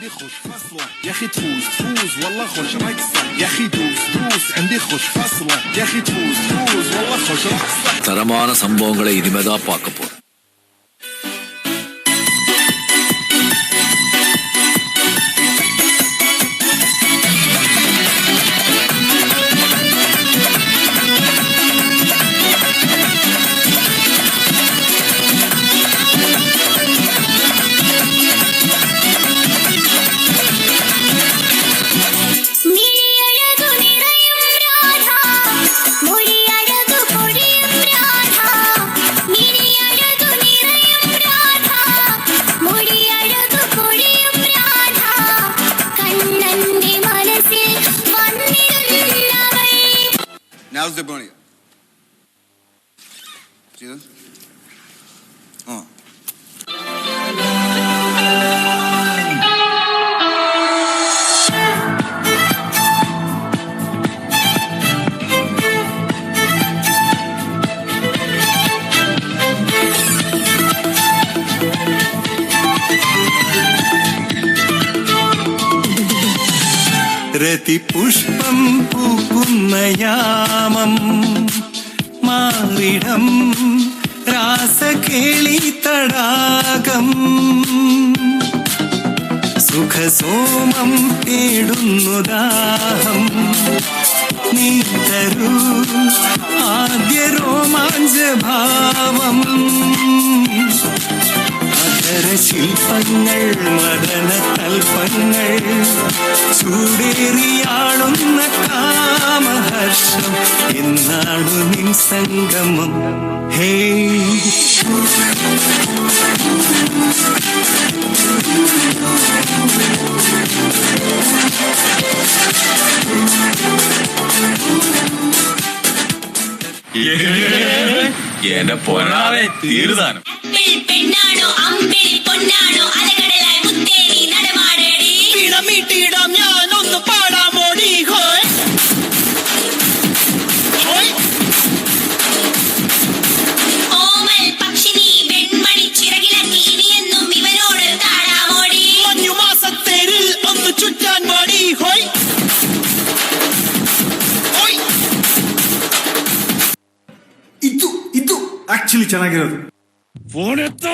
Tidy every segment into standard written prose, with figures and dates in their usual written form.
عندي خوش فصلة يا اخي تفوز والله خوش رقصة يا اخي دوس عندي خوش فصلة يا اخي تفوز والله خوش رقصة தரமான சம்பவங்களை இனிமேதான் பார்க்க போறோம். Now's the burning. See this? Rathipushpam പൂക്കുന്ന യാമം മാറിടം രാസകേളി തടാകം സുഖസോമം തേടുന്നു ദാഹം നീ തരൂ ആദ്യ രോമാഞ്ചഭാവം ശില്പങ്ങൾ മദന തൽപ്പങ്ങൾ ചൂടേറിയാടുന്ന കാമഹർഷം എന്നാണു നിൻ സംഗമം ഹേ എന്റെ പൊന്നാവെ തീർന്നാണ് പെണ്ണാണോ അമ്പിളി പൊന്നാണോ അലകടലായി മുത്തേരി നടമാടേടി ഇടമിട്ടിടാം ഞാനൊന്ന് പാടാമോടി ഹോയ് ഹോയ് ഓമൽ പക്ഷിനി വെൺമണി ചിറകിലക്കി ഇനിയെന്നും ഇവനോട് താടാമോടി മഞ്ഞുമാസത്തേരിൽ ഒന്ന് ചുറ്റാൻ മോടി ഹോയ് ഹോയ് ಇದು ಆಕ್ಚುಲಿ ಚೆನ್ನಾಗಿರೋದು ಫೋನ್ ಎತ್ತು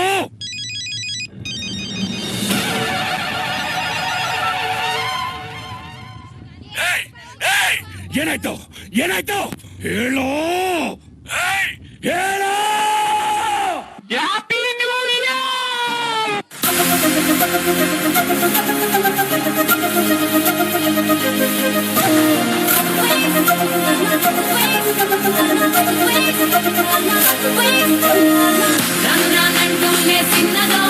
ಏನಾಯ್ತು ಏನಾಯ್ತು ಹೇಳೋ ಹೇಳೋ ಹ್ಯಾಪಿ ನ್ಯೂ రంగులే సిన్నదో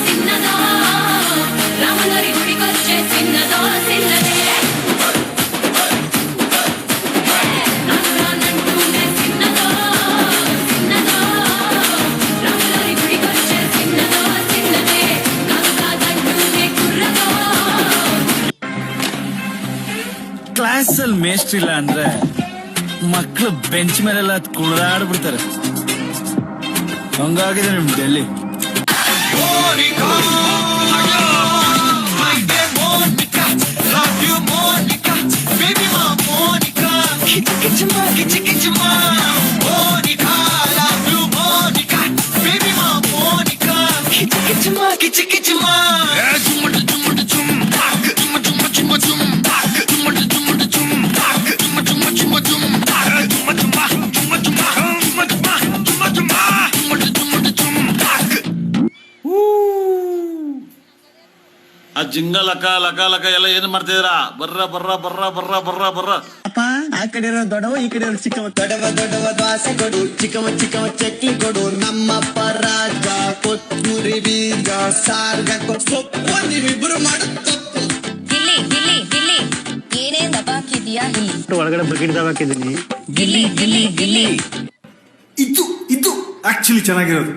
సిన్నదో రాములరి గుడికొచ్చే సిన్నదో సిన్నదే రంగులే సిన్నదో సిన్నదో రాములరి గుడికొచ్చే సిన్నదో సిన్నదే కాదంటూనే కుర్రదో ಕ್ಲಾಸಲ್ಲಿ ಮೇಸ್ಟ್ರ್ ಇಲ್ಲ ಅಂದ್ರೆ ಮಕ್ಕಳು ಬೆಂಚ್ ಮೇಲೆಲ್ಲ ಕುಣಿದಾಡ್ಬಿಡ್ತಾರೆ. ಹಂಗಾಗಿದೆ ನಿಮ್ ಡೆಲ್ಲಿ. ಆ ಜಿಂಗ ಲಕ ಲಕ ಲಕ ಎಲ್ಲ ಏನ್ ಮಾಡ್ತಿದ್ದೀರಾ? ಬರ್ರ ಬರ್ರ ಬರ್ರ ಬರ್ರ ಬರ್ರ ಬರ್ರ. ಅಪ್ಪ ಆ ಕಡೆ ಇರೋ ದೊಡವ ಈ ಕಡೆ ಇರೋ ಚಿಕ್ಕವ. ದೊಡವ ದೊಡವ ದ್ವಾಸೆ ಕೊಡು, ಚಿಕ್ಕವ ಚಿಕ್ಕವ ಚಕ್ಲಿ ಕೊಡು. ನಮ್ಮಪ್ಪ ರಾಜ ಕೊತ್ತೂರಿ ಬೀಜ ಸಾರ್ಗ ಸೊಪ್ಪು ನೀವಿಬ್ರು ಮಾಡೋ ತಪ್ಪು. ಗಿಲ್ಲಿ ಗಿಲ್ಲಿ ಗಿಲ್ಲಿ ಏನೇ ದಬಾಕಿದ್ಯಾ ಇಲ್ಲಿ ಒಳಗಡೆ ಬಕೆಟ್ ದಬಾಕಿದ್ದೀನಿ. ಗಿಲ್ಲಿ ಗಿಲ್ಲಿ ಗಿಲ್ಲಿ ಇದು ಆಕ್ಚುಲಿ ಚೆನ್ನಾಗಿರೋದು.